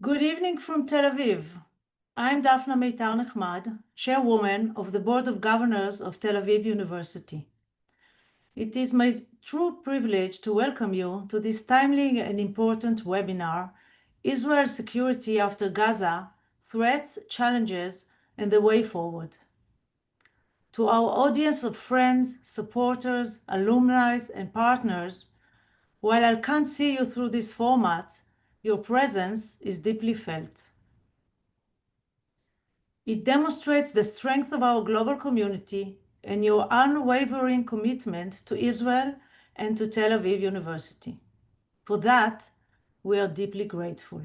Good evening from Tel Aviv. I'm Daphna Meitar Nechmad, chairwoman of the Board of Governors of Tel Aviv University. It is my true privilege to welcome you to this timely and important webinar, Israel Security After Gaza, Threats, Challenges, and the Way Forward. To our audience of friends, supporters, alumni, and partners, while I can't see you through this format, your presence is deeply felt. It demonstrates the strength of our global community and your unwavering commitment to Israel and to Tel Aviv University. For that, we are deeply grateful.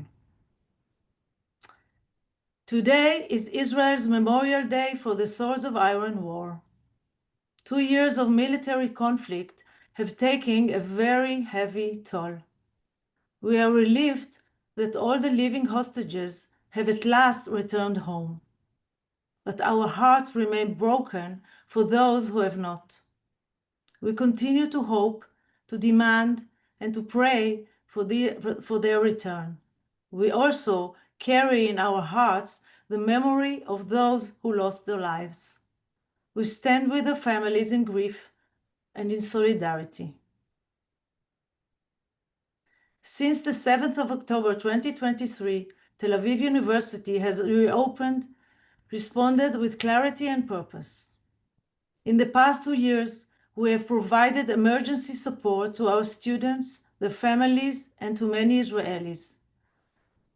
Today is Israel's Memorial Day for the Swords of Iron War. 2 years of military conflict have taken a very heavy toll. We are relieved that all the living hostages have at last returned home. But our hearts remain broken for those who have not. We continue to hope, to demand, and to pray for their return. We also carry in our hearts the memory of those who lost their lives. We stand with their families in grief and in solidarity. Since the 7th of October 2023, Tel Aviv University has reopened, responded with clarity and purpose. In the past 2 years, we have provided emergency support to our students, their families, and to many Israelis.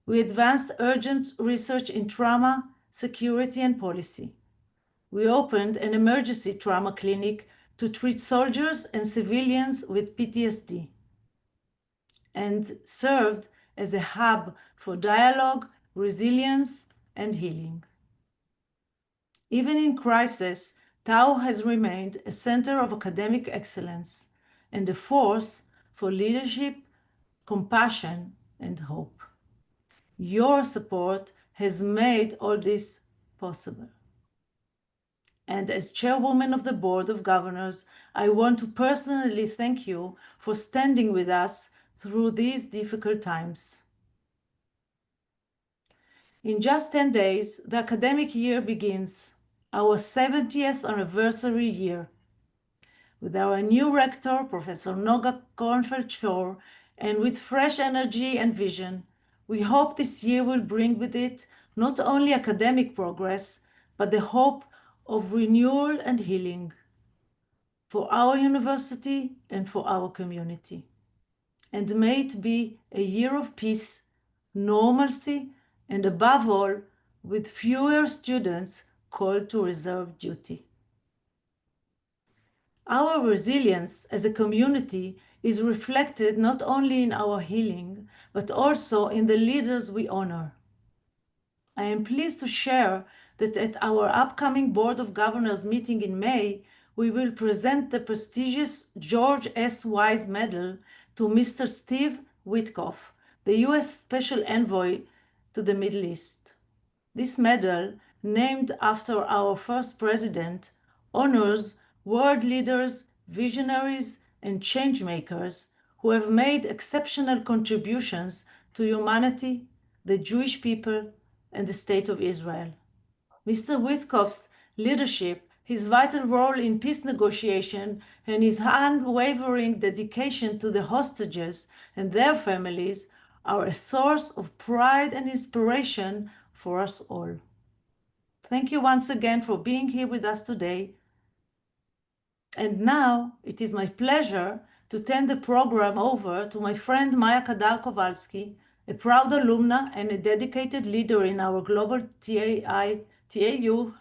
We advanced urgent research in trauma, security, and policy. We opened an emergency trauma clinic to treat soldiers and civilians with PTSD, and served as a hub for dialogue, resilience, and healing. Even in crisis, Tau has remained a center of academic excellence and a force for leadership, compassion, and hope. Your support has made all this possible. And as chairwoman of the Board of Governors, I want to personally thank you for standing with us through these difficult times. In just 10 days, the academic year begins, our 70th anniversary year. With our new rector, Professor Noga Kornfeld-Shor, and with fresh energy and vision, we hope this year will bring with it not only academic progress, but the hope of renewal and healing for our university and for our community. And may it be a year of peace, normalcy, and above all, with fewer students called to reserve duty. Our resilience as a community is reflected not only in our healing, but also in the leaders we honor. I am pleased to share that at our upcoming Board of Governors meeting in May, we will present the prestigious George S. Wise Medal to Mr. Steve Witkoff, the U.S. Special Envoy to the Middle East. This medal, named after our first president, honors world leaders, visionaries, and changemakers who have made exceptional contributions to humanity, the Jewish people, and the State of Israel. Mr. Witkoff's leadership, his vital role in peace negotiation, and his unwavering dedication to the hostages and their families are a source of pride and inspiration for us all. Thank you once again for being here with us today. And now it is my pleasure to turn the program over to my friend Maya Kadar-Kowalski, a proud alumna and a dedicated leader in our global TAU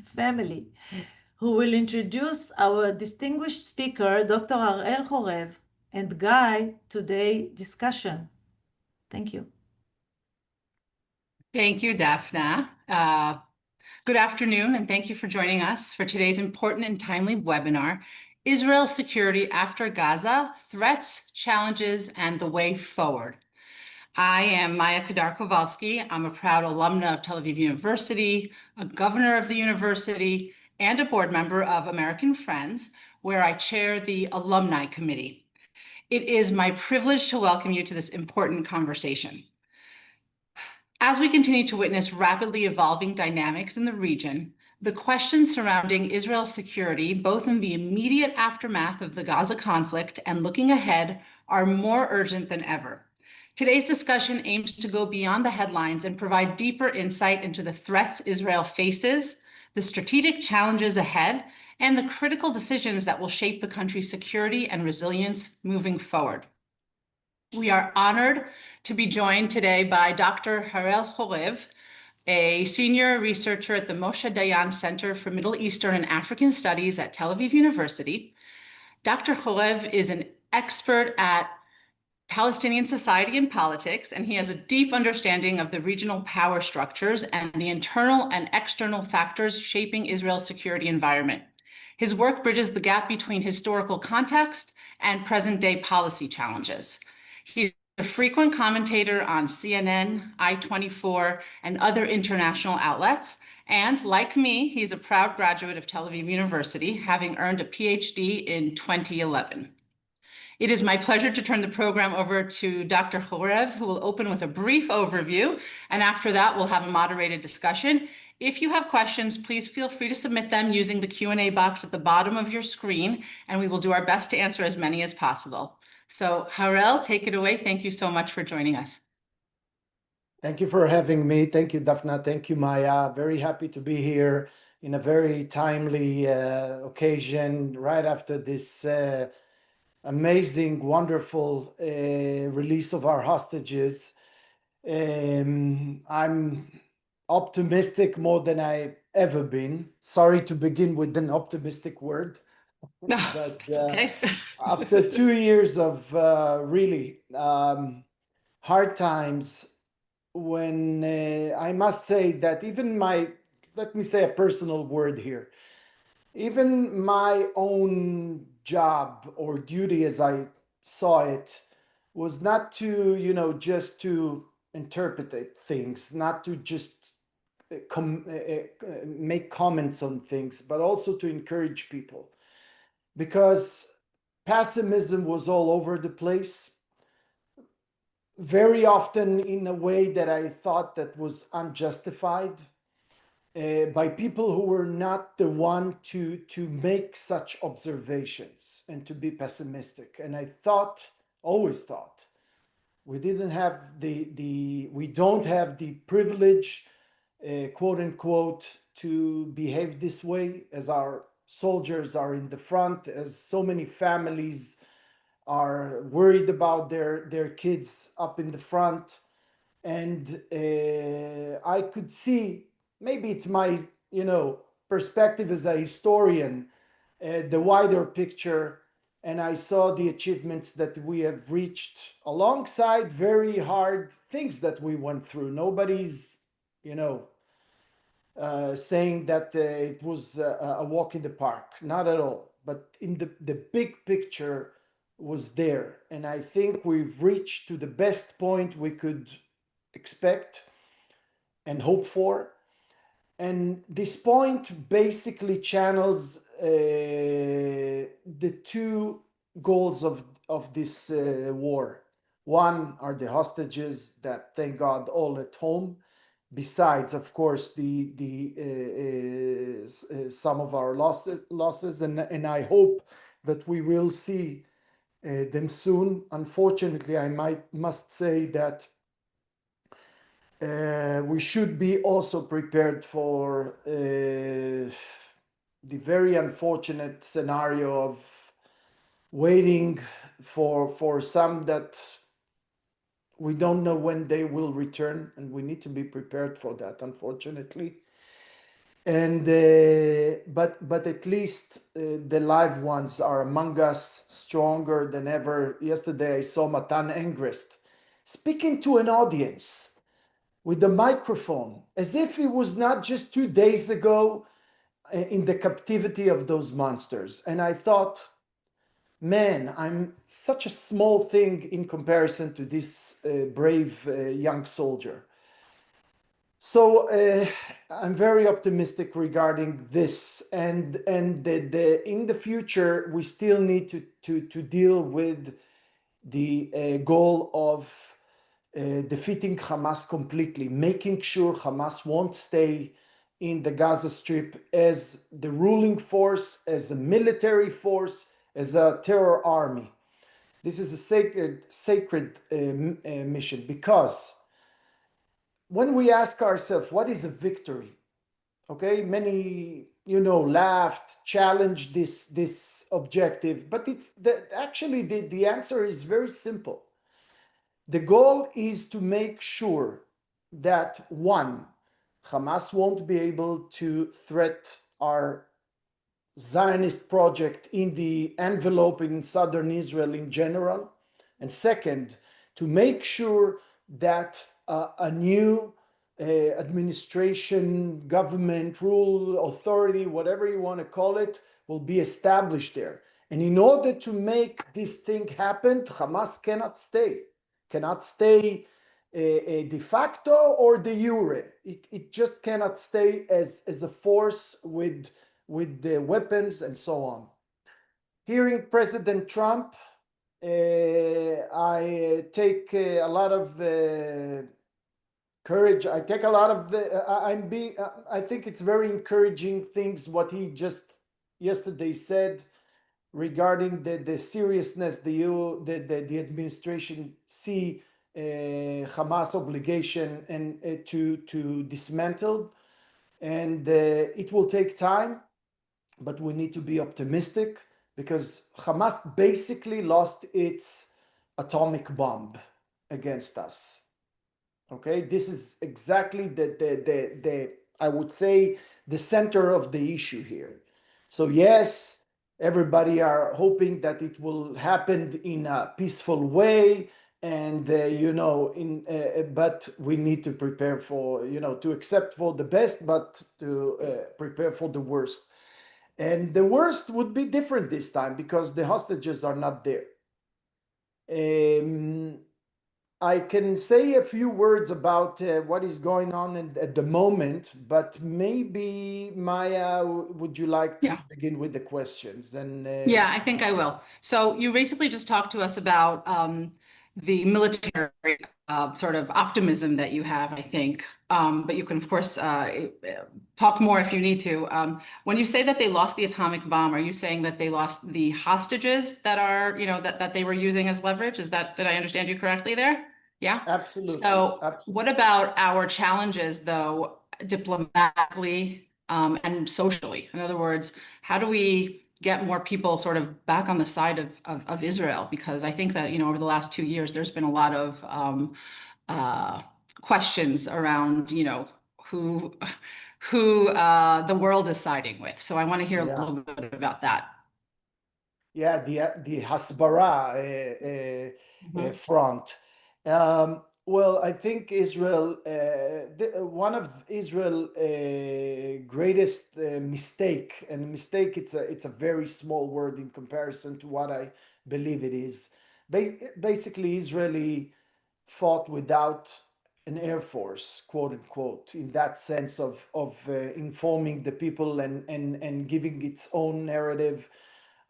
family, who will introduce our distinguished speaker, Dr. Harel Chorev, and guide today's discussion. Thank you. Thank you, Daphna. Good afternoon, and thank you for joining us for today's important and timely webinar, Israel's Security After Gaza, Threats, Challenges, and the Way Forward. I am Maya Kadar-Kowalski. I'm a proud alumna of Tel Aviv University, a governor of the university, and a board member of American Friends, where I chair the Alumni Committee. It is my privilege to welcome you to this important conversation. As we continue to witness rapidly evolving dynamics in the region, the questions surrounding Israel's security, both in the immediate aftermath of the Gaza conflict and looking ahead, are more urgent than ever. Today's discussion aims to go beyond the headlines and provide deeper insight into the threats Israel faces, the strategic challenges ahead, and the critical decisions that will shape the country's security and resilience moving forward. We are honored to be joined today by Dr. Harel Chorev, a senior researcher at the Moshe Dayan Center for Middle Eastern and African Studies at Tel Aviv University. Dr. Chorev is an expert at Palestinian society and politics, and he has a deep understanding of the regional power structures and the internal and external factors shaping Israel's security environment. His work bridges the gap between historical context and present-day policy challenges. He's a frequent commentator on CNN, I-24, and other international outlets. And like me, he's a proud graduate of Tel Aviv University, having earned a PhD in 2011. It is my pleasure to turn the program over to Dr. Chorev, who will open with a brief overview, and after that, we'll have a moderated discussion. If you have questions, please feel free to submit them using the Q&A box at the bottom of your screen, and we will do our best to answer as many as possible. So, Harel, take it away. Thank you so much for joining us. Thank you for having me. Thank you, Daphna. Thank you, Maya. Very happy to be here in a very timely occasion, right after this amazing, wonderful release of our hostages. I'm optimistic more than I've ever been. Sorry to begin with an optimistic word. No, But it's okay. after 2 years of really hard times, when I must say that even let me say a personal word here, even my own job or duty as I saw it was not to, just to interpret things, not to just make comments on things, but also to encourage people. Because pessimism was all over the place, very often in a way that I thought that was unjustified, by people who were not the one to make such observations and to be pessimistic. And I always thought, we don't have the privilege, quote unquote, to behave this way, as our soldiers are in the front, as so many families are worried about their kids up in the front. And I could see, maybe it's my perspective as a historian, the wider picture, and I saw the achievements that we have reached alongside very hard things that we went through. Nobody's saying that it was a walk in the park, not at all. But in the big picture was there, and I think we've reached to the best point we could expect and hope for. And this point basically channels the two goals of this war. One are the hostages that, thank God, all at home. Besides, of course, some of our losses, and I hope that we will see them soon. Unfortunately, I must say that we should be also prepared for the very unfortunate scenario of waiting for some that we don't know when they will return, and we need to be prepared for that, unfortunately. And but at least the live ones are among us, stronger than ever. Yesterday I saw Matan Engrist speaking to an audience with the microphone, as if it was not just 2 days ago in the captivity of those monsters. And I thought, man, I'm such a small thing in comparison to this brave young soldier. So I'm very optimistic regarding this, and in the future we still need to deal with the goal of defeating Hamas completely, making sure Hamas won't stay in the Gaza Strip as the ruling force, as a military force, as a terror army. This is a sacred mission, because when we ask ourselves, what is a victory? Okay, many, laughed, challenged this objective, but actually the answer is very simple. The goal is to make sure that, one, Hamas won't be able to threat our Zionist project in the envelope in southern Israel in general. And second, to make sure that a new administration, government, rule, authority, whatever you want to call it, will be established there. And in order to make this thing happen, Hamas cannot stay de facto or de jure. It just cannot stay as a force with the weapons and so on. Hearing President Trump, I take a lot of courage. I take a lot of I think it's very encouraging things what he just yesterday said regarding the seriousness the administration see Hamas obligation and to dismantle, and it will take time, but we need to be optimistic, because Hamas basically lost its atomic bomb against us. Okay, this is exactly the I would say the center of the issue here. So yes, everybody are hoping that it will happen in a peaceful way, and but we need to prepare for, to accept for the best, but to prepare for the worst. And the worst would be different this time, because the hostages are not there. I can say a few words about what is going on at the moment, but maybe Maya, would you like to begin with the questions? And Yeah, I think I will. So you basically just talked to us about the military sort of optimism that you have, I think. But you can, of course, talk more if you need to. When you say that they lost the atomic bomb, are you saying that they lost the hostages that are, that they were using as leverage? Did I understand you correctly there? Yeah. absolutely. So what about our challenges, though, diplomatically and socially? In other words, how do we get more people sort of back on the side of Israel? Because I think that, over the last 2 years, there's been a lot of questions around, who the world is siding with. So I want to hear a little bit about that. Yeah, the Hasbara front. Well, I think Israel, one of Israel's greatest mistake, and mistake, it's a very small word in comparison to what I believe it is. Basically, Israeli fought without an air force, quote unquote, in that sense of informing the people and giving its own narrative.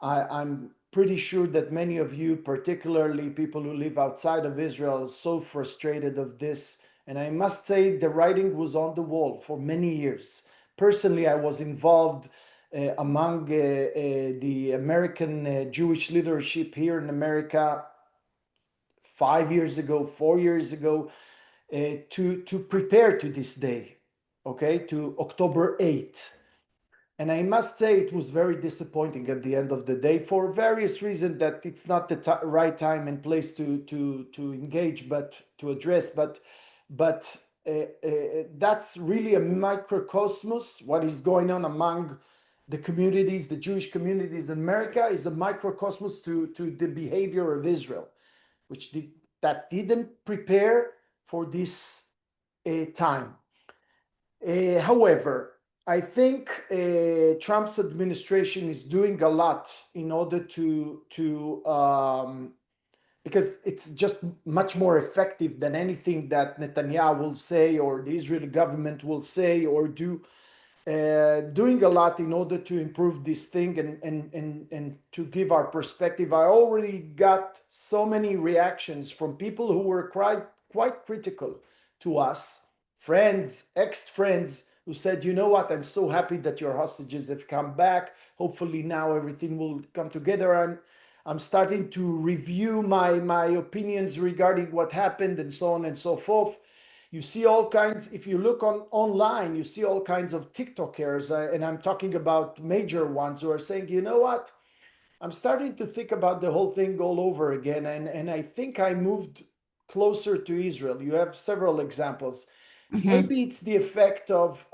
I'm pretty sure that many of you, particularly people who live outside of Israel, are so frustrated of this. And I must say, the writing was on the wall for many years. Personally, I was involved among the American Jewish leadership here in America 5 years ago, 4 years ago, to prepare to this day, okay, to October 8th. And I must say it was very disappointing at the end of the day, for various reasons, that it's not the right time and place to engage, but to address. But that's really a microcosmos. What is going on among the communities, the Jewish communities in America, is a microcosmos to the behavior of Israel, which didn't prepare for this time. However, I think Trump's administration is doing a lot in order because it's just much more effective than anything that Netanyahu will say or the Israeli government will say or do. Doing a lot in order to improve this thing and to give our perspective. I already got so many reactions from people who were quite critical to us, friends, ex-friends, who said, you know what, I'm so happy that your hostages have come back. Hopefully now everything will come together. I'm starting to review my opinions regarding what happened and so on and so forth. You see all kinds, if you look online, you see all kinds of TikTokers, and I'm talking about major ones, who are saying, you know what, I'm starting to think about the whole thing all over again, and I think I moved closer to Israel. You have several examples. Maybe it's the effect of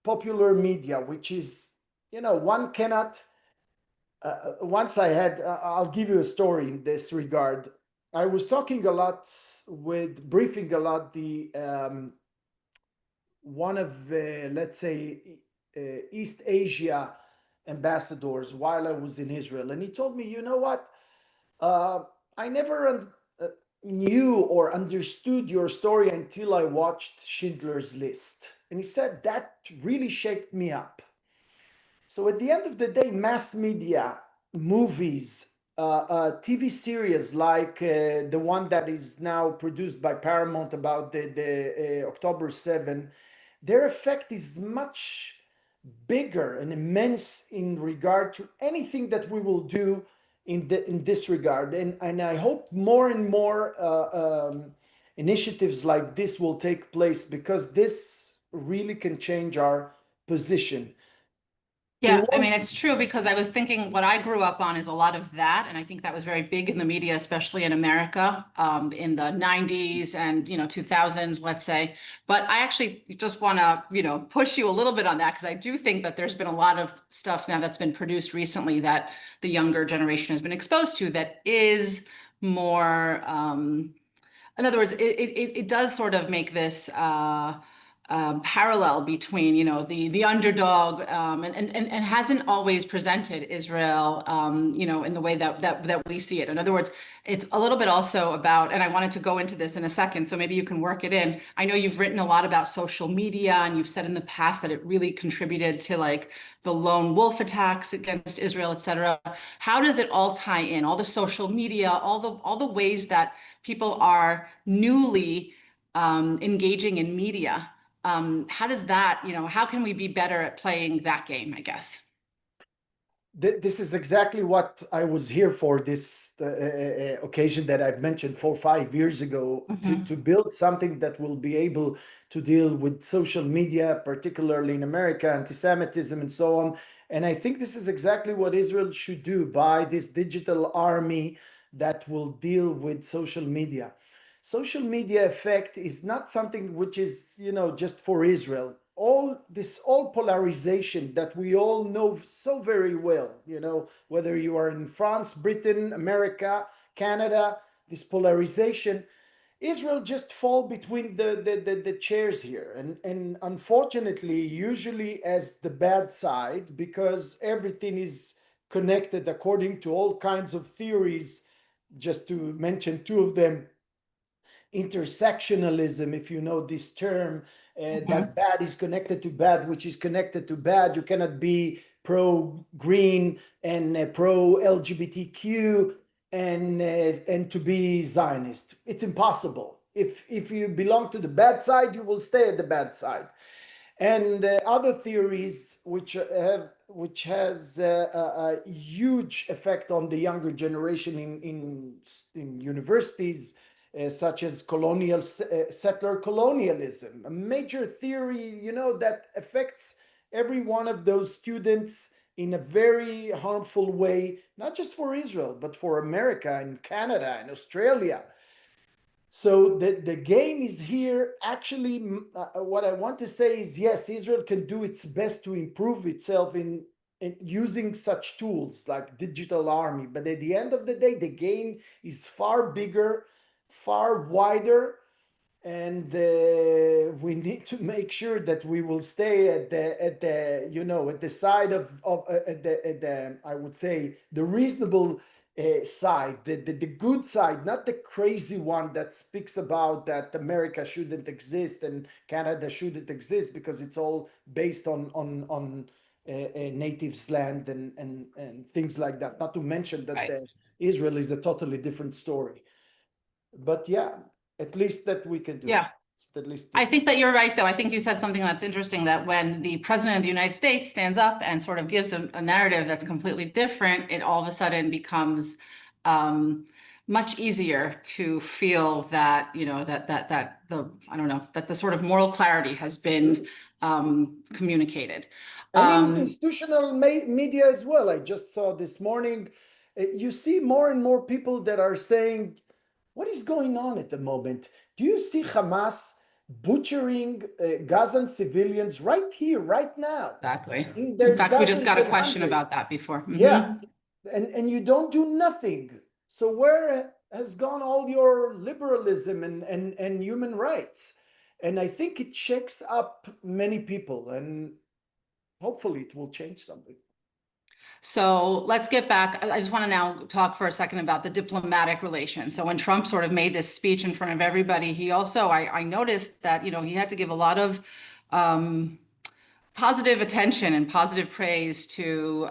popular media, which is, one cannot. Once I had, I'll give you a story in this regard. I was talking a lot briefing a lot the one of, let's say, East Asia ambassadors while I was in Israel. And he told me, you know what? Uh, I never knew or understood your story until I watched Schindler's List. And he said that really shaked me up. So at the end of the day, mass media, movies, TV series like the one that is now produced by Paramount about the October 7, their effect is much bigger and immense in regard to anything that we will do in this regard. And I hope more and more initiatives like this will take place, because this really can change our position. We Yeah, I mean, want it's true because I was thinking what I grew up on is a lot of that, and I think that was very big in the media, especially in America, in the 90s and 2000s, let's say. But I actually just want to push you a little bit on that, because I do think that there's been a lot of stuff now that's been produced recently that the younger generation has been exposed to that is more. In other words, it does sort of make this parallel between, the underdog, and hasn't always presented Israel, in the way that we see it. In other words, it's a little bit also about, and I wanted to go into this in a second, so maybe you can work it in. I know you've written a lot about social media, and you've said in the past that it really contributed to like the lone wolf attacks against Israel, et cetera. How does it all tie in? All the social media, all the ways that people are newly engaging in media. How does that, how can we be better at playing that game, I guess? this is exactly what I was here for, this occasion that I've mentioned 4 or 5 years ago, to build something that will be able to deal with social media, particularly in America, anti-Semitism and so on. And I think this is exactly what Israel should do, by this digital army that will deal with social media. Social media effect is not something which is, just for Israel. All polarization that we all know so very well, whether you are in France, Britain, America, Canada, this polarization, Israel just fall between the chairs here, and unfortunately usually as the bad side, because everything is connected according to all kinds of theories. Just to mention two of them: intersectionalism, if you know this term, that bad is connected to bad, which is connected to bad. You cannot be pro green and pro LGBTQ and to be Zionist. It's impossible. If you belong to the bad side, you will stay at the bad side. And other theories which has a huge effect on the younger generation in universities, such as settler colonialism, a major theory, that affects every one of those students in a very harmful way, not just for Israel, but for America and Canada and Australia. So the game is here. Actually, what I want to say is, yes, Israel can do its best to improve itself in using such tools like digital army. But at the end of the day, the game is far bigger, far wider, and we need to make sure that we will stay at the side of at the I would say the reasonable side, the good side, not the crazy one that speaks about that America shouldn't exist and Canada shouldn't exist because it's all based on natives land and things like that. Not to mention that Right. Israel is a totally different story. But yeah, at least that we can do. Yeah. It's the least. I think that you're right, though. I think you said something that's interesting, that when the president of the United States stands up and sort of gives a narrative that's completely different, it all of a sudden becomes much easier to feel that, you know, that the, I don't know, that the sort of moral clarity has been communicated. And in institutional media as well. I just saw this morning, you see more and more people that are saying, what is going on at the moment? Do you see Hamas butchering Gazan civilians right here, right now? Exactly. In In fact, we just got a question hundreds. about that before. Mm-hmm. Yeah. And you don't do nothing. So where has gone all your liberalism and human rights? And I think it shakes up many people, and hopefully it will change something. So let's get back. I just want to now talk for a second about the diplomatic relations. So when Trump sort of made this speech in front of everybody, he also, I noticed that, you know, he had to give a lot of positive attention and positive praise to,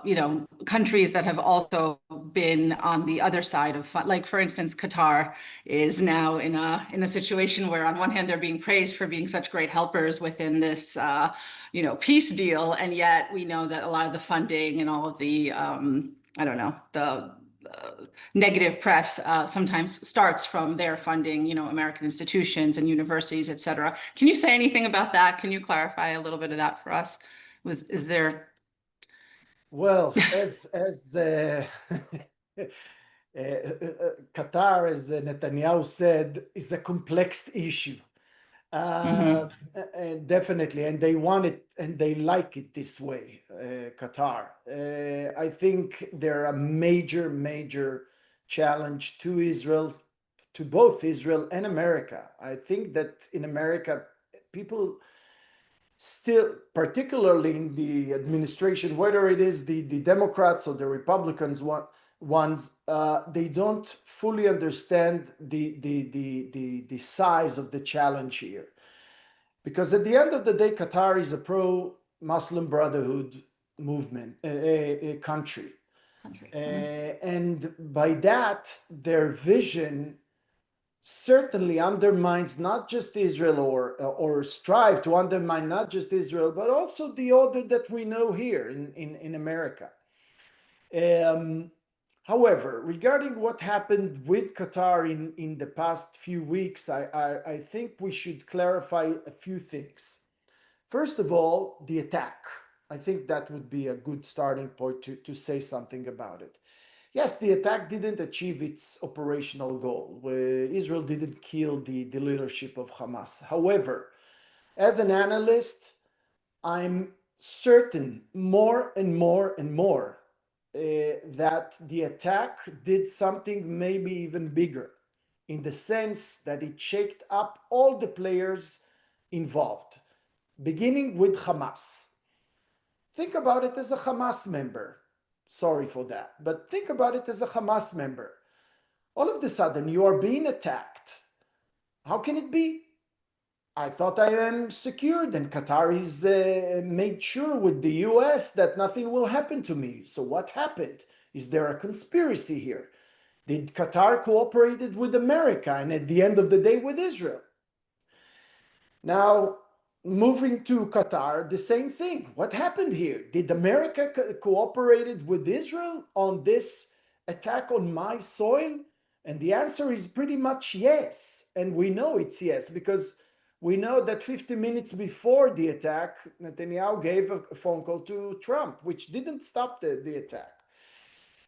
you know, countries that have also been on the other side of, like, for instance, Qatar is now in a situation where on one hand they're being praised for being such great helpers within this, you know, peace deal, and yet we know that a lot of the funding and all of the, I don't know, the negative press sometimes starts from their funding, you know, American institutions and universities, et cetera. Can you say anything about that? Can you clarify a little bit of that for us? Is there? Well, as Qatar, as Netanyahu said, is a complex issue. And definitely, and they want it and they like it this way, Qatar. I think they're a major challenge to Israel, to both Israel and America. I think that in America, people still, particularly in the administration, whether it is the Democrats or the Republicans ones, they don't fully understand the size of the challenge here. Because at the end of the day, Qatar is a pro-Muslim Brotherhood movement, a country. And by that, their vision certainly undermines not just Israel, or strive to undermine not just Israel, but also the order that we know here in America. However, regarding what happened with Qatar in the past few weeks, I think we should clarify a few things. First of all, the attack. I think that would be a good starting point to say something about it. Yes, the attack didn't achieve its operational goal. Israel didn't kill the leadership of Hamas. However, as an analyst, I'm certain more and more that the attack did something maybe even bigger, in the sense that it shaked up all the players involved, beginning with Hamas. Think about it as a Hamas member. Sorry for that, but think about it as a Hamas member. All of a sudden, you are being attacked. How can it be? I thought I am secured, and Qatar is made sure with the US that nothing will happen to me. So what happened? Is there a conspiracy here? Did Qatar cooperated with America, and at the end of the day with Israel? Now, moving to Qatar, the same thing. What happened here? Did America cooperated with Israel on this attack on my soil? And the answer is pretty much yes. And we know it's yes, because we know that 50 minutes before the attack, Netanyahu gave a phone call to Trump, which didn't stop the attack.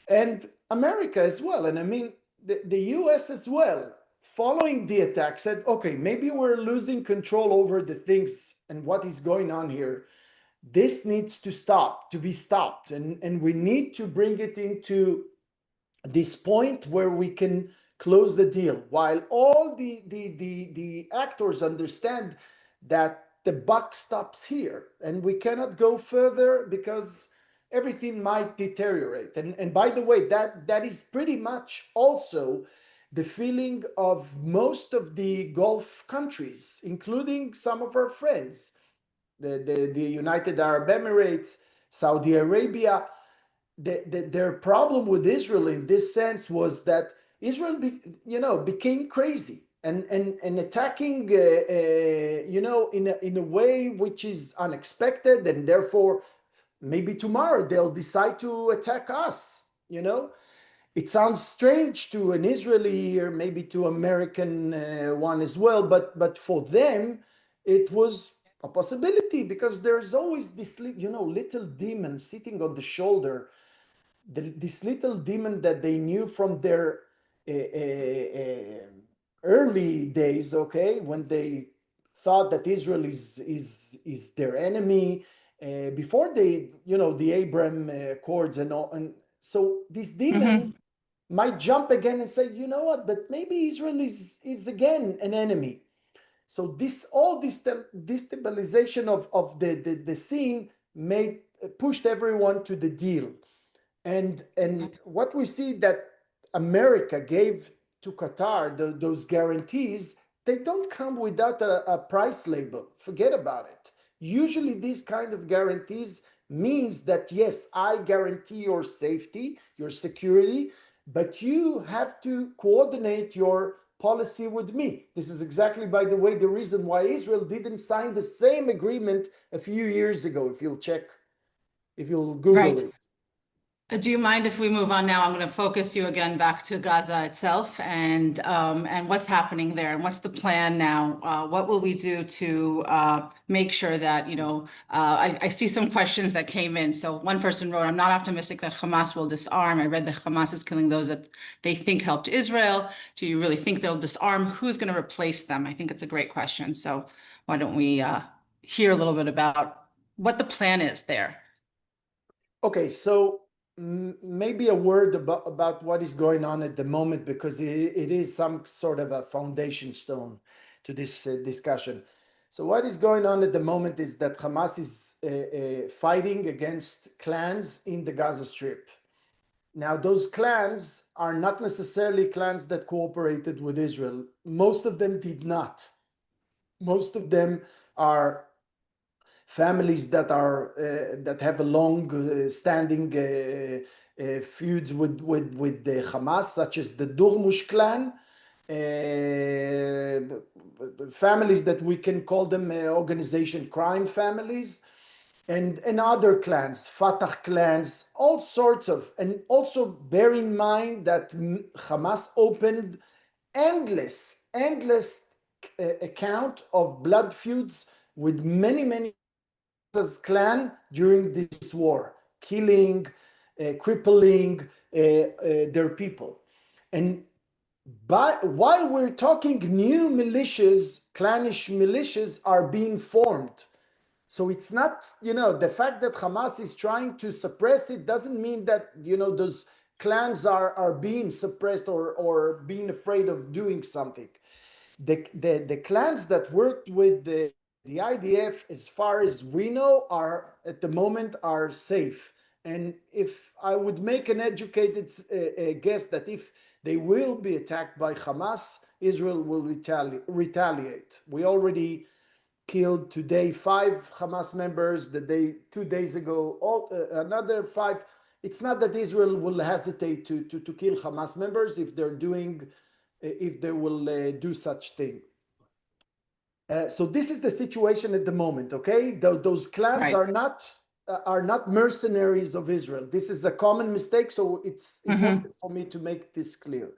And America as well. And I mean, the US as well, following the attack, said, okay, maybe we're losing control over the things and what is going on here. This needs to stop, to be stopped. And we need to bring it into this point where we can close the deal, while all the actors understand that the buck stops here and we cannot go further because everything might deteriorate. And by the way, that is pretty much also the feeling of most of the Gulf countries, including some of our friends, the United Arab Emirates, Saudi Arabia. Their problem with Israel in this sense was that Israel became crazy. and attacking, in a way which is unexpected, and therefore maybe tomorrow they'll decide to attack us. It sounds strange to an Israeli or maybe to American one as well, but for them it was a possibility, because there's always this little demon sitting on the shoulder, this little demon that they knew from their early days, okay, when they thought that Israel is their enemy, before the Abraham Accords and all. And so this demon might jump again and say, you know what, but maybe Israel is again an enemy. So all this destabilization of the scene pushed everyone to the deal. And what we see that America gave to Qatar, those guarantees, they don't come without a price label. Forget about it. Usually these kind of guarantees means that, yes, I guarantee your safety, your security, but you have to coordinate your policy with me. This is exactly, by the way, the reason why Israel didn't sign the same agreement a few years ago, if you'll Google it. Do you mind if we move on now? I'm going to focus you again back to Gaza itself and what's happening there and what's the plan now? What will we do to make sure that, I see some questions that came in. So one person wrote, I'm not optimistic that Hamas will disarm. I read that Hamas is killing those that they think helped Israel. Do you really think they'll disarm? Who's going to replace them? I think it's a great question. So why don't we hear a little bit about what the plan is there? Okay, so maybe a word about what is going on at the moment, because it is some sort of a foundation stone to this discussion. So what is going on at the moment is that Hamas is fighting against clans in the Gaza Strip. Now, those clans are not necessarily clans that cooperated with Israel. Most of them did not. Most of them are families that have a long standing feuds with the Hamas, such as the Durmush clan, families that we can call them organization crime families, and other clans, Fatah clans, all sorts of. And also bear in mind that Hamas opened endless account of blood feuds with many clan during this war, killing, crippling their people. And while we're talking, new militias, clannish militias are being formed. So it's not, the fact that Hamas is trying to suppress it doesn't mean that, those clans are being suppressed or being afraid of doing something. The clans that worked with the IDF, as far as we know, are at the moment are safe. And if I would make an educated guess that if they will be attacked by Hamas, Israel will retaliate. We already killed today 5 Hamas members. 2 days ago, another 5. It's not that Israel will hesitate to kill Hamas members if they will do such thing. So this is the situation at the moment, okay? Those clans are not mercenaries of Israel. This is a common mistake, so it's important for me to make this clear.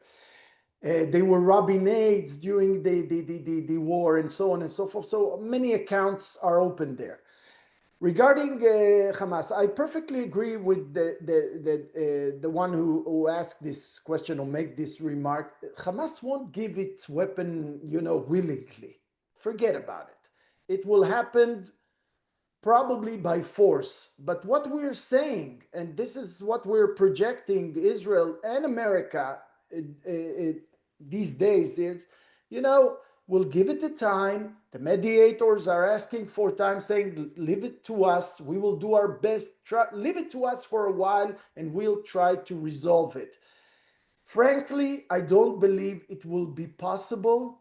They were robbing aids during the war and so on and so forth. So many accounts are open there. Regarding Hamas, I perfectly agree with the one who asked this question or make this remark. Hamas won't give its weapon, willingly. Forget about it. It will happen probably by force. But what we're saying, and this is what we're projecting Israel and America these days, is, we'll give it the time. The mediators are asking for time, saying, leave it to us. We will do our best. Leave it to us for a while, and we'll try to resolve it. Frankly, I don't believe it will be possible.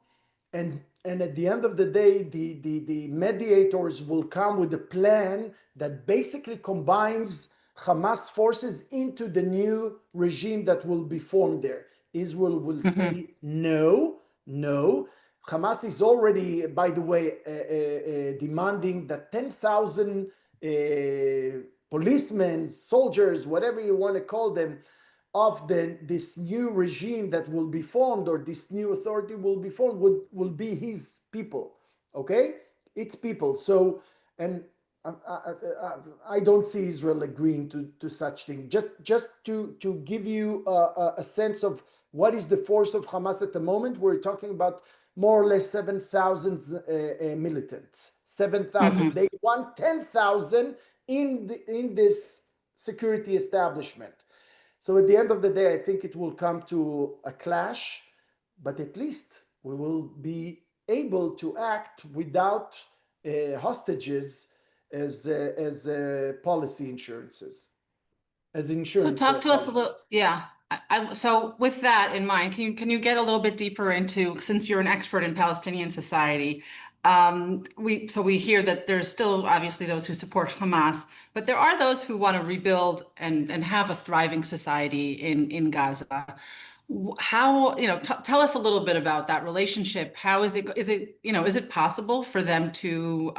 And at the end of the day, the mediators will come with a plan that basically combines Hamas forces into the new regime that will be formed there. Israel will say no No. Hamas is already, by the way, demanding that 10,000 policemen, soldiers, whatever you want to call them, of this new regime that will be formed, or this new authority will be formed, will be his people. Okay, it's people. So, and I don't see Israel agreeing to such thing. Just to give you a sense of what is the force of Hamas at the moment, we're talking about more or less 7,000 militants. 7,000. They want 10,000 in this security establishment. So at the end of the day, I think it will come to a clash, but at least we will be able to act without hostages as policy insurances, as So insurance talk to us a little, policies. yeah. So with that in mind, can you get a little bit deeper into, since you're an expert in Palestinian society, we hear that there's still obviously those who support Hamas, but there are those who want to rebuild and have a thriving society in Gaza. How, tell us a little bit about that relationship. How is it possible for them to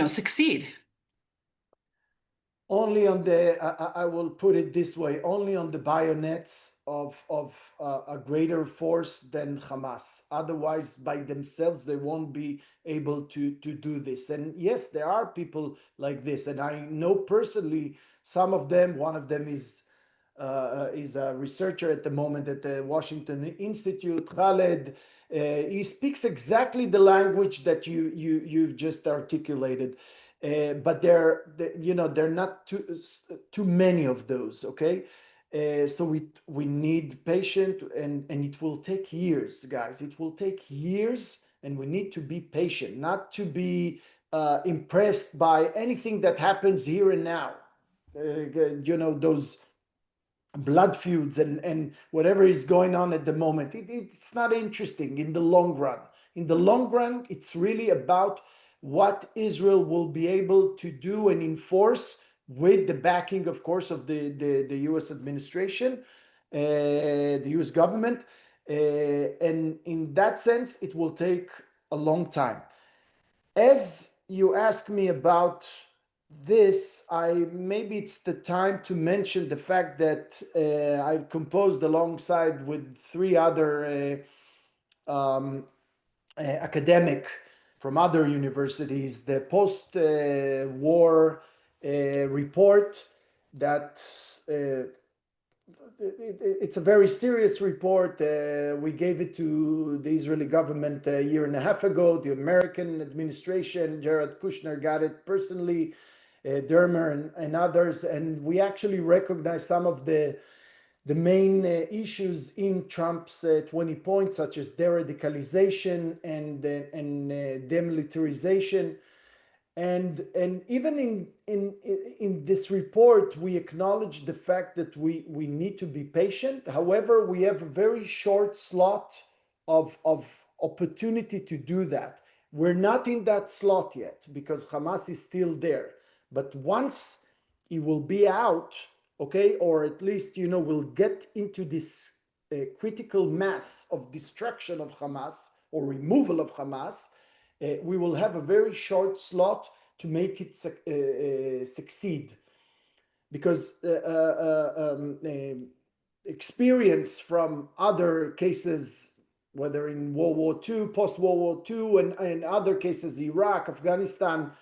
succeed? Only on the, I will put it this way, only on the bayonets of a greater force than Hamas. Otherwise, by themselves, they won't be able to do this. And yes, there are people like this. And I know personally some of them. One of them is a researcher at the moment at the Washington Institute, Khaled. He speaks exactly the language that you've just articulated. But they're not too many of those. Okay, so we need patience, and it will take years, guys. It will take years, and we need to be patient, not to be impressed by anything that happens here and now. Those blood feuds and whatever is going on at the moment. It's not interesting in the long run. In the long run, it's really about what Israel will be able to do and enforce with the backing, of course, of the US administration, the US government. And in that sense, it will take a long time. As you ask me about this, maybe it's the time to mention the fact that I've composed alongside with three other academic from other universities the post-war report that it's a very serious report. We gave it to the Israeli government a year and a half ago. The American administration, Jared Kushner, got it personally, Dermer and others. And we actually recognize some of the main issues in Trump's 20 points, such as de-radicalization and demilitarization. And even in this report, we acknowledge the fact that we need to be patient. However, we have a very short slot of opportunity to do that. We're not in that slot yet because Hamas is still there. But once it will be out, okay, or at least, we'll get into this critical mass of destruction of Hamas or removal of Hamas, we will have a very short slot to make it succeed. Because experience from other cases, whether in World War II, post-World War II, and other cases, Iraq, Afghanistan,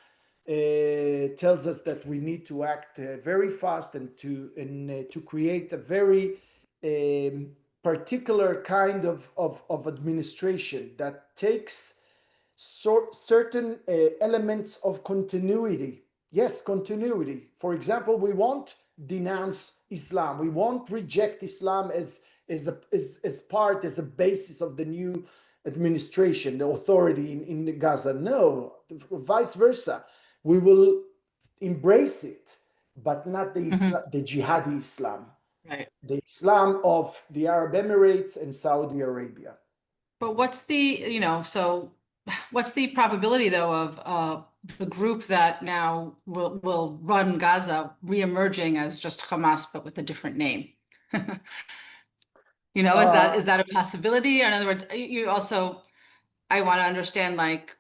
tells us that we need to act very fast and to create a very particular kind of administration that takes certain elements of continuity. Yes, continuity. For example, we won't denounce Islam. We won't reject Islam as a basis of the new administration, the authority in Gaza. No, vice versa. We will embrace it, but not the jihadi Islam, Right. the Islam of the Arab Emirates and Saudi Arabia. But what's the probability though of the group that now will run Gaza reemerging as just Hamas but with a different name? You know, is that a possibility? In other words, you also, I want to understand, like,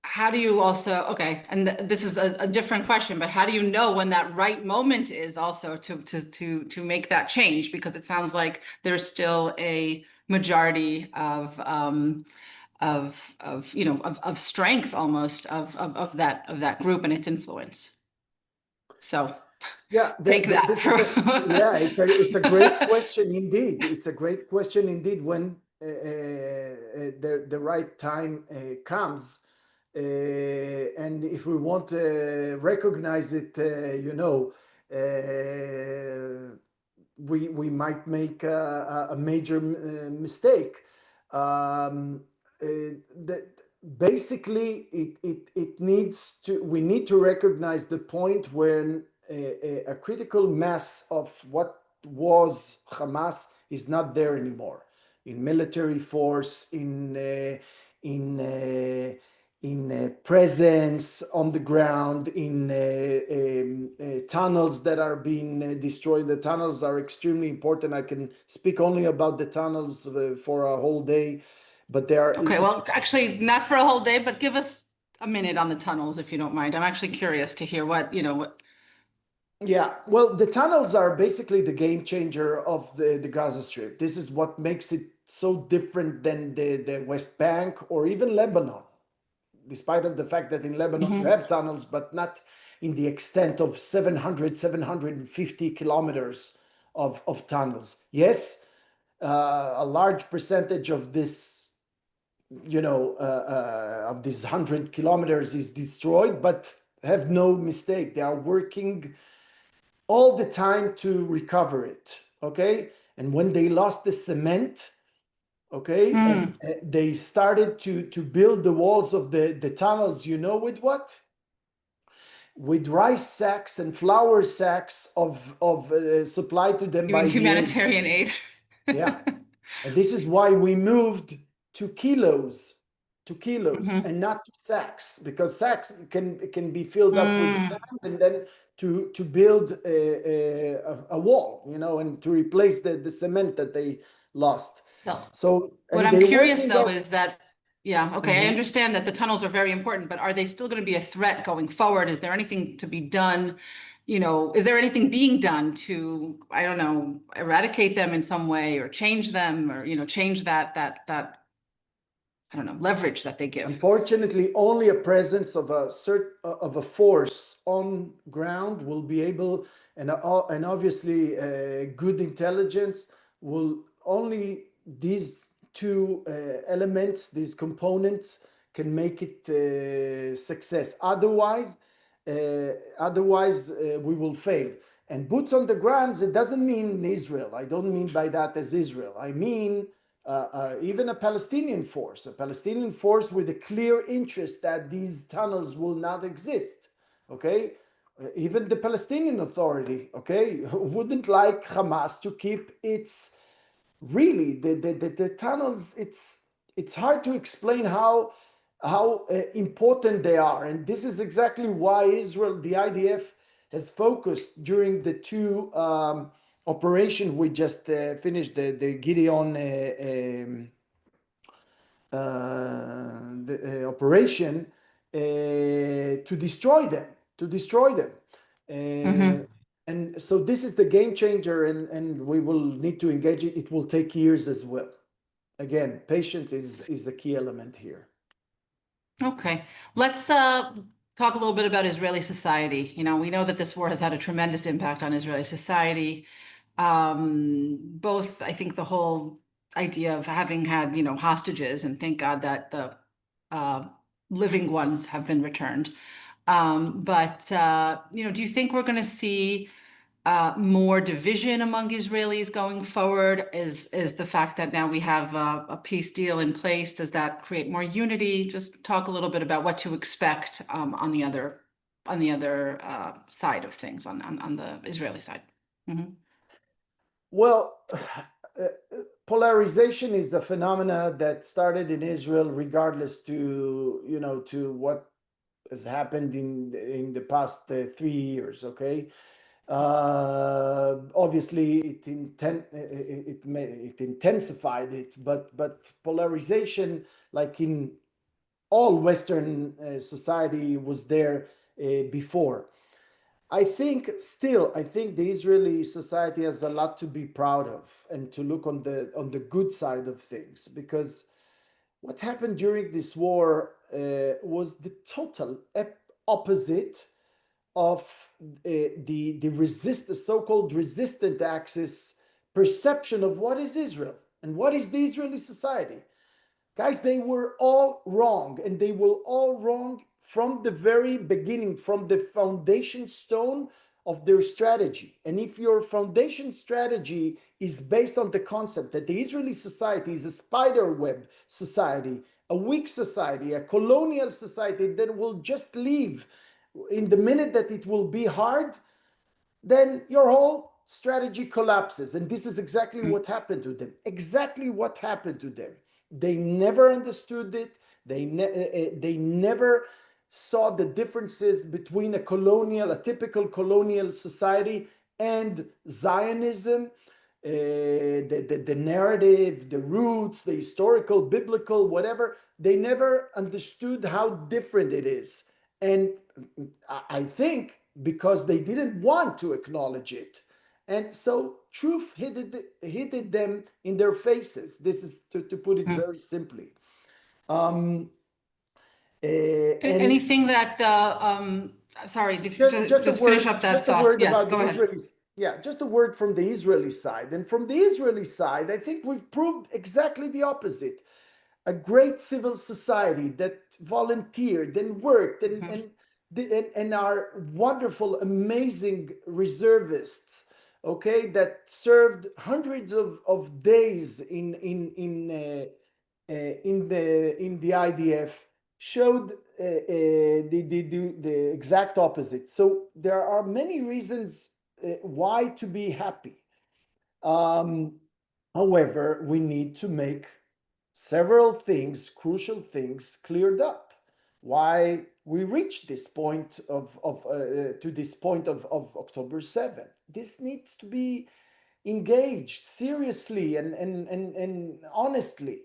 how do you also, okay, and this is a different question, but how do you know when that right moment is also to make that change? Because it sounds like there's still a majority of you know of strength almost of that group and its influence. So Yeah, take that this for is a yeah, it's a great question indeed. It's a great question indeed when the right time comes, and if we want to recognize it, we might make a major mistake. Um, that basically it needs to we need to recognize the point when a critical mass of what was Hamas is not there anymore in military force, in presence on the ground, in tunnels that are being destroyed. The tunnels are extremely important. I can speak only about the tunnels for a whole day, but they are. Okay, well, actually, not for a whole day, but give us a minute on the tunnels if you don't mind. I'm actually curious to hear what, you know, what. Yeah, well, the tunnels are basically the game changer of the Gaza Strip. This is what makes it so different than the West Bank or even Lebanon, despite of the fact that in Lebanon you Mhm. have tunnels, but not in the extent of 750 kilometers of tunnels. Yes, a large percentage of this, of these 100 kilometers is destroyed, but have no mistake, they are working all the time to recover it. Okay, and when they lost the cement, okay, and Mm. they started to build the walls of the tunnels, with what? With rice sacks and flour sacks of supplied to them You mean by the. humanitarian aid? Yeah, and this is why we moved to kilos, Mhm. and not to sacks, because sacks can be filled up with Mm. sand, and then to build a wall, and to replace the cement that they lost. So So, what and I'm they're curious working though on. is that, yeah, okay, I Mhm. understand that the tunnels are very important, but are they still going to be a threat going forward? Is there anything to be done? You know, is there anything being done to, I don't know, eradicate them in some way or change them or, you know, change that, I don't know, leverage that they give? Unfortunately, only a presence of a force on ground will be able, and obviously good intelligence will only these two elements, these components, can make it success. Otherwise, we will fail. And boots on the ground, it doesn't mean Israel. I don't mean by that as Israel. I mean even a Palestinian force with a clear interest that these tunnels will not exist. Okay, even the Palestinian Authority, okay, wouldn't like Hamas to keep its really the tunnels. It's hard to explain how important they are, and this is exactly why Israel, the IDF, has focused during the two operation we just finished, the Gideon operation, to destroy them, Uh, Hmm. and so this is the game changer, and we will need to engage it. It will take years as well. Again, patience is a key element here. Okay, let's talk a little bit about Israeli society. You know, we know that this war has had a tremendous impact on Israeli society. Both, I think, the whole idea of having had, you know, hostages, and thank God that the uh, living ones have been returned. But you know, do you think we're going to see more division among Israelis going forward? Is the fact that now we have a peace deal in place, does that create more unity? Just talk a little bit about what to expect on the other side of things, on the Israeli side. Mhm. Well, polarization is a phenomena that started in Israel, regardless to what has happened in the past 3 years. Okay, Obviously, it intensified it, but polarization, like in all Western society, was there before. I think the Israeli society has a lot to be proud of and to look on the good side of things, because what happened during this war was the total opposite of the so-called resistant axis perception of what is Israel and what is the Israeli society. Guys, they were all wrong, and they were all wrong from the very beginning, from the foundation stone of their strategy. And if your foundation strategy is based on the concept that the Israeli society is a spider web society, a weak society, a colonial society that will just leave in the minute that it will be hard, then your whole strategy collapses. And this is exactly what happened to them. Exactly what happened to them. They never understood it. They never saw the differences between a typical colonial society, and Zionism, the narrative, the roots, the historical, biblical, whatever. They never understood how different it is. And I think because they didn't want to acknowledge it. And so truth hit them in their faces. This is to put it very simply. Um, and Anything that sorry, just a just finish word, up that thought. Yes, about go the ahead. Israelis. Yeah, just a word from the Israeli side. And from the Israeli side, I think we've proved exactly the opposite. A great civil society that volunteered and worked and are wonderful, amazing reservists, okay, that served hundreds of days in the IDF, showed the exact opposite. So there are many reasons why to be happy. Um, However, we need to make several things, crucial things, cleared up. Why we reached this point to this point of October 7th. This needs to be engaged seriously and honestly.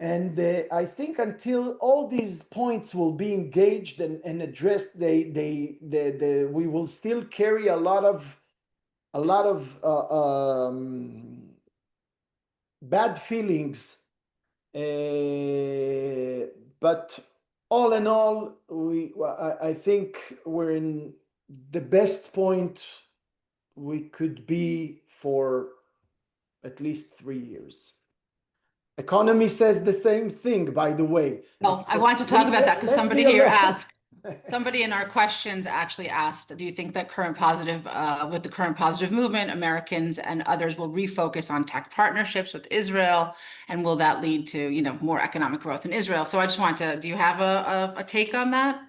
And I think until all these points will be engaged and addressed, we will still carry a lot of bad feelings. But all in all, I think we're in the best point we could be for at least 3 years. Economy says the same thing, by the way. Well, I want to talk about that because Let somebody me here alone. asked, somebody in our questions actually asked, do you think that with the current positive movement, Americans and others will refocus on tech partnerships with Israel, and will that lead to, more economic growth in Israel? So I just want to, do you have a take on that?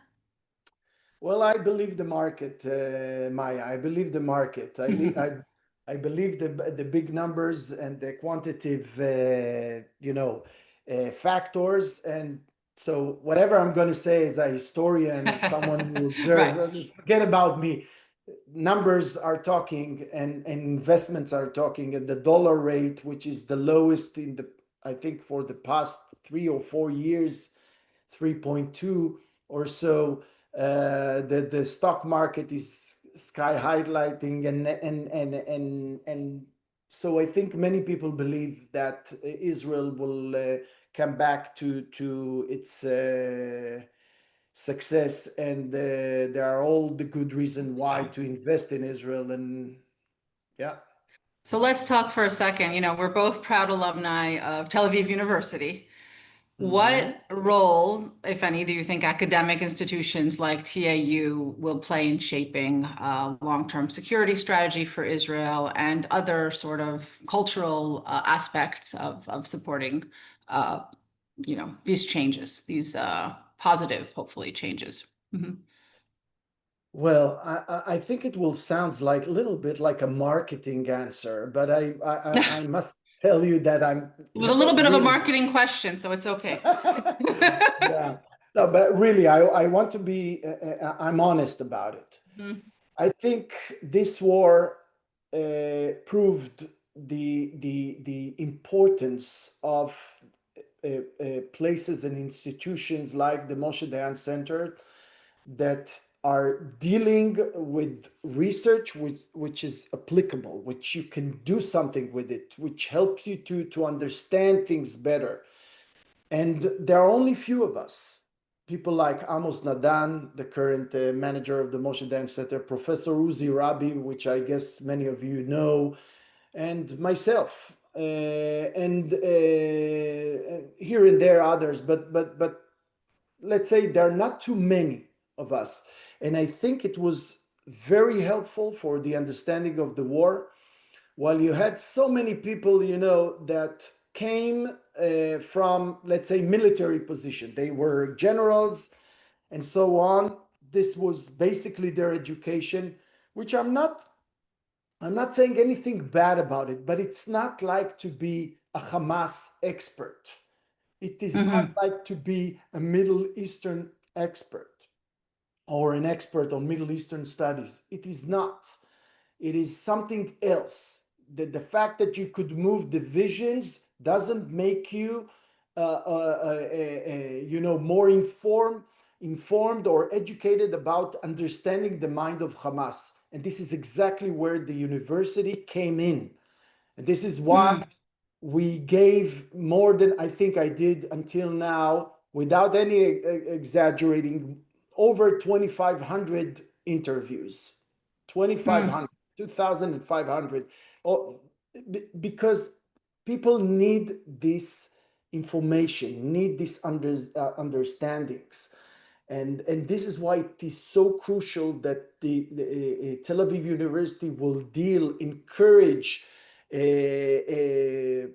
Well, I believe the market, Maya. I believe the market. I believe the big numbers and the quantitative, factors. And so whatever I'm going to say as a historian, as someone who observes, Right. forget about me. Numbers are talking, and investments are talking. At the dollar rate, which is the lowest I think for the past 3 or 4 years, 3.2 or so. The stock market is sky highlighting, and so I think many people believe that Israel will come back to its success, and there are all the good reason why to invest in Israel. And yeah. So let's talk for a second. We're both proud alumni of Tel Aviv University. Mhm. What role, if any, do you think academic institutions like TAU will play in shaping long-term security strategy for Israel and other sort of cultural aspects of supporting, these changes, these positive, hopefully, changes? Mhm. Well, I think it will sound like a little bit like a marketing answer, but I must tell you that I'm It was a little bit of a really. marketing question, so it's okay. Yeah. No, but really, I want to be, I'm honest about it. Mhm. I think this war proved the importance of places and institutions like the Moshe Dayan Center that are dealing with research which is applicable, which you can do something with it, which helps you to understand things better. And there are only few of us. People like Amos Nadan, the current manager of the Moshe Dayan Center, Professor Uzi Rabi, which I guess many of you know, and myself, and here and there others, but let's say there are not too many of us. And I think it was very helpful for the understanding of the war. While you had so many people, you know, that came from, let's say, military position, they were generals and so on. This was basically their education, which I'm not saying anything bad about it, but it's not like to be a Hamas expert. It is not like to be a Middle Eastern expert or an expert on Middle Eastern studies. It is not. It is something else. The fact that you could move divisions doesn't make you, more informed or educated about understanding the mind of Hamas. And this is exactly where the university came in. And this is why we gave more than I think I did until now, without any exaggerating, over 2,500 interviews. 2,500, 2,500. Oh, because people need this information, need these understandings. And this is why it is so crucial that the Tel Aviv University will encourage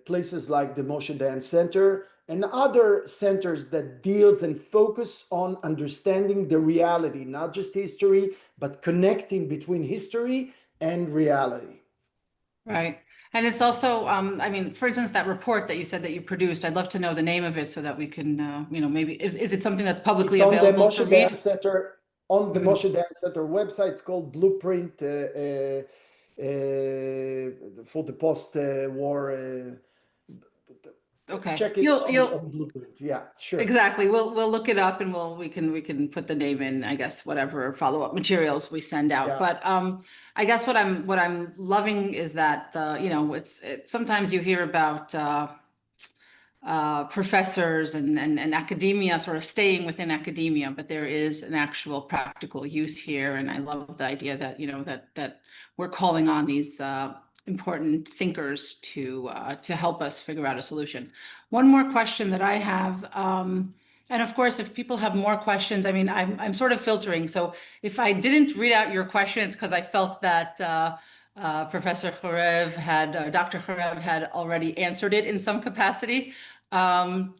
places like the Moshe Dayan Center and other centers that deals and focus on understanding the reality, not just history, but connecting between history and reality. Right. And it's also, I mean, for instance, that report that you said that you produced, I'd love to know the name of it so that we can, maybe, is it something that's publicly It's on the available to Moshe Dayan read? Center, on the Moshe Dayan Center website. It's called Blueprint for the post-war. Okay. Check it on Blueprint. Yeah, sure. Exactly. We'll look it up and we can put the name in, I guess, whatever follow-up materials we send out. Yeah. But I guess what I'm loving is that it's sometimes you hear about professors and academia sort of staying within academia, but there is an actual practical use here. And I love the idea that, that we're calling on these important thinkers to help us figure out a solution. One more question that I have, and of course, if people have more questions, I mean, I'm sort of filtering. So if I didn't read out your question, it's because I felt that Professor Chorev Dr. Chorev had already answered it in some capacity. Um,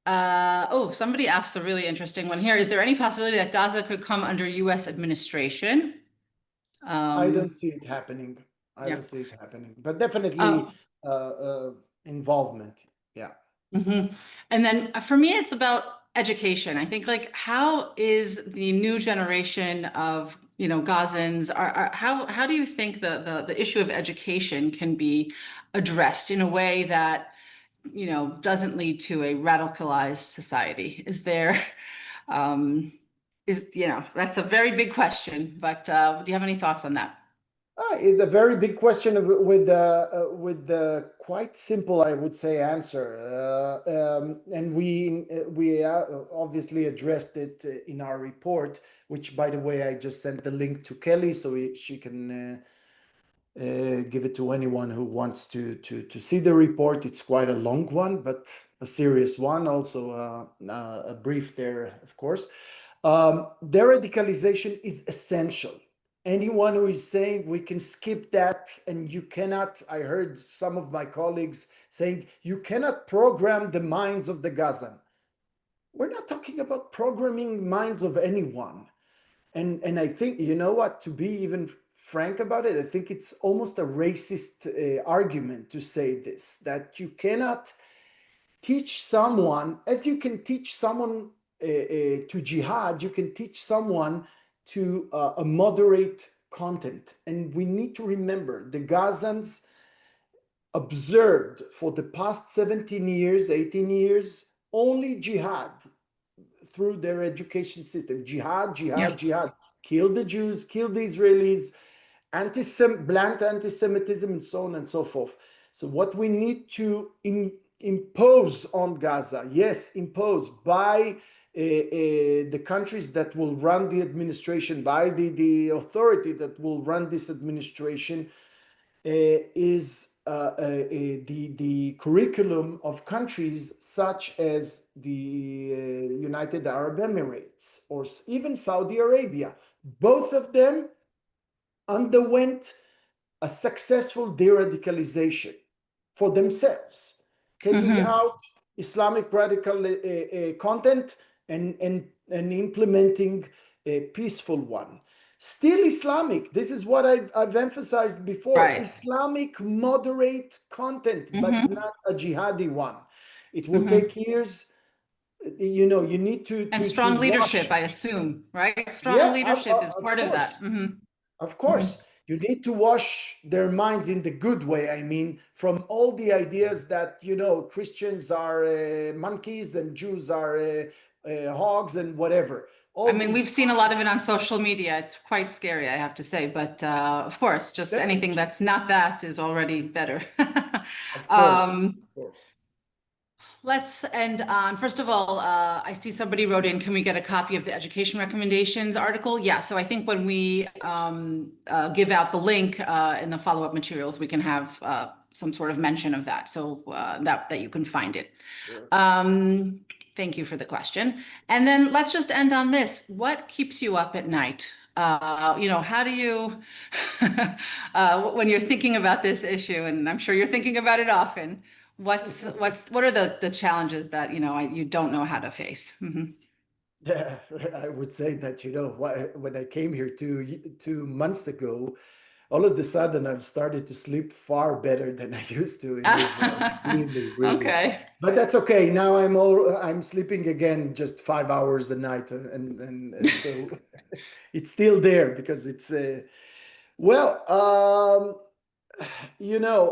Somebody asked a really interesting one here. Is there any possibility that Gaza could come under U.S. administration? I don't see it happening. I Yeah. don't see it happening, but definitely involvement. Yeah. And then for me, it's about education. I think like how is the new generation of Gazans how do you think the issue of education can be addressed in a way that doesn't lead to a radicalized society? Is there, that's a very big question, but do you have any thoughts on that? It's a very big question with the quite simple, I would say, answer. And we obviously addressed it in our report, which, by the way, I just sent the link to Kelly so she can give it to anyone who wants to see the report. It's quite a long one, but a serious one. Also, a brief there, of course. Deradicalization is essential. Anyone who is saying we can skip that and you cannot, I heard some of my colleagues saying you cannot program the minds of the Gazan. We're not talking about programming minds of anyone. And I think, you know what, to be even frank about it, I think it's almost a racist argument to say this, that you cannot teach someone, as you can teach someone to jihad, you can teach someone to a moderate content. And we need to remember the Gazans observed for the past 17 years, 18 years, only jihad through their education system. Jihad, jihad, jihad. Kill the Jews, kill the Israelis, blunt anti-Semitism, and so on and so forth. So what we need to impose on Gaza, yes, impose by the countries that will run the administration, by the authority that will run this administration, is the curriculum of countries such as the United Arab Emirates or even Saudi Arabia. Both of them underwent a successful de-radicalization for themselves, taking out Islamic radical content and implementing a peaceful one. Still Islamic, this is what I've emphasized before, Right. Islamic moderate content, but not a jihadi one. It will take years. You know, you need to And strong leadership, wash. I assume, right? Strong Yeah, leadership is of part of that. course. Of course, you need to wash their minds in the good way. I mean, from all the ideas that, you know, Christians are monkeys and Jews are hogs and whatever. I mean, we've seen a lot of it on social media. It's quite scary, I have to say. But of course, just anything that's not that is already better. Of course, of course. Let's end on, first of all, I see somebody wrote in, can we get a copy of the education recommendations article? Yeah, so I think when we give out the link in the follow-up materials, we can have some sort of mention of that, so that you can find it. Sure. Thank you for the question. And then let's just end on this. What keeps you up at night? You know, how do you, when you're thinking about this issue, and I'm sure you're thinking about it often, what are the challenges that, you know, you don't know how to face? Yeah, I would say that, you know, when I came here 2 months ago, all of a sudden I've started to sleep far better than I used to in Israel. Really, really. Okay. But that's okay. Now I'm sleeping again just 5 hours a night, and so it's still there because it's well, you know,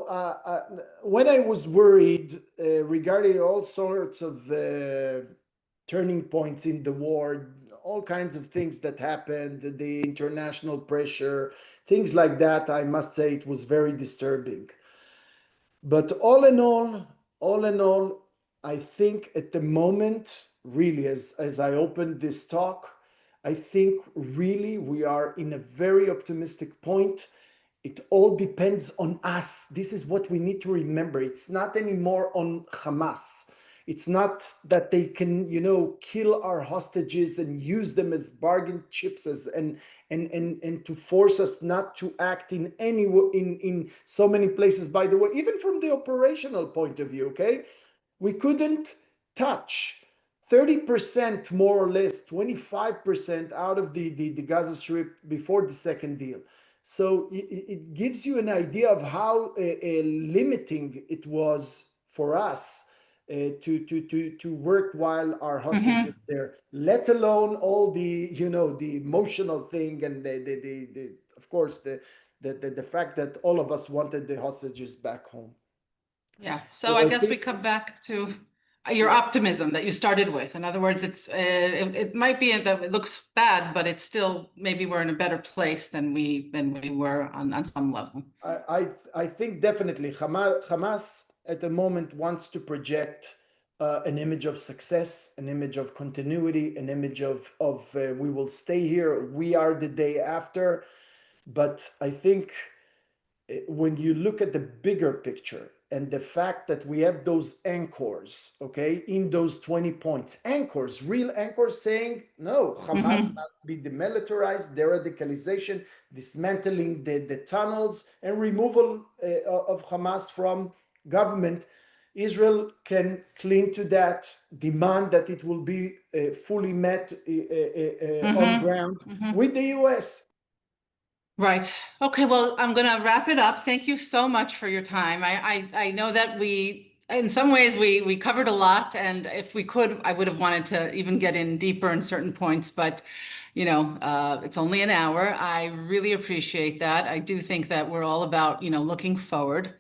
when I was worried regarding all sorts of turning points in the war, all kinds of things that happened, the international pressure, things like that, I must say it was very disturbing. But all in all, I think at the moment, really, as I opened this talk, I think really we are in a very optimistic point. It all depends on us. This is what we need to remember. It's not anymore on Hamas. It's not that they can, you know, kill our hostages and use them as bargain chips and to force us not to act in so many places. By the way, even from the operational point of view, okay, we couldn't touch 30% more or less, 25% out of the Gaza Strip before the second deal. So it gives you an idea of how limiting it was for us to work while our hostage is there, let alone all the, you know, the emotional thing and the of course the fact that all of us wanted the hostages back home. Yeah. So So I I guess we think, come back to your optimism that you started with. In other words, it might be that it looks bad, but it's still, maybe we're in a better place than we were on some level. I think definitely Hamas at the moment wants to project an image of success, an image of continuity, an image of we will stay here, we are the day after. But I think when you look at the bigger picture and the fact that we have those anchors, okay, in those 20 points, anchors, real anchors saying, no, Hamas must be demilitarized, de-radicalization, dismantling the tunnels, and removal of Hamas from government. Israel can cling to that, demand that it will be fully met on ground with the US. Right. Okay. Well, I'm going to wrap it up. Thank you so much for your time. I know that in some ways, we covered a lot, and if we could, I would have wanted to even get in deeper in certain points. But it's only an hour. I really appreciate that. I do think that we're all about, looking forward.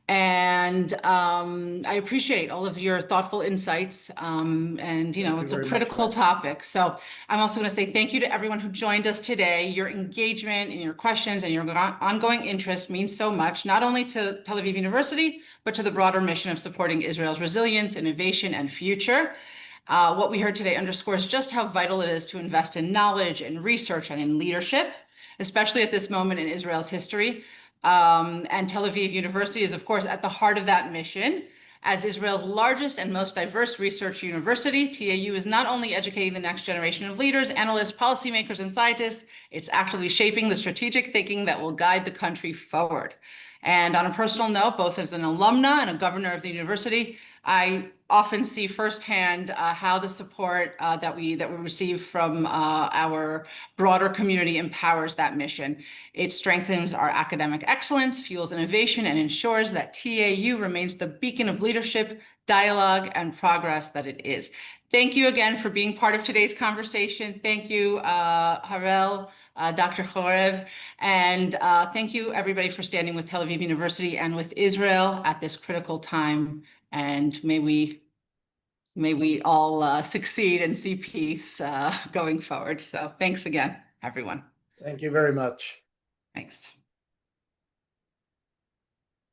And I appreciate all of your thoughtful insights. And, Thank you it's a very much, critical Beth. topic. So I'm also going to say thank you to everyone who joined us today. Your engagement and your questions and your ongoing interest means so much, not only to Tel Aviv University, but to the broader mission of supporting Israel's resilience, innovation, and future. What we heard today underscores just how vital it is to invest in knowledge and research and in leadership, especially at this moment in Israel's history. And Tel Aviv University is, of course, at the heart of that mission. As Israel's largest and most diverse research university, TAU is not only educating the next generation of leaders, analysts, policymakers, and scientists, it's actively shaping the strategic thinking that will guide the country forward. And on a personal note, both as an alumna and a governor of the university, I often see firsthand how the support that we receive from our broader community empowers that mission. It strengthens our academic excellence, fuels innovation, and ensures that TAU remains the beacon of leadership, dialogue, and progress that it is. Thank you again for being part of today's conversation. Thank you, Harel, Dr. Chorev, and thank you everybody for standing with Tel Aviv University and with Israel at this critical time. And may we all succeed and see peace going forward. So thanks again, everyone. Thank you very much. Thanks.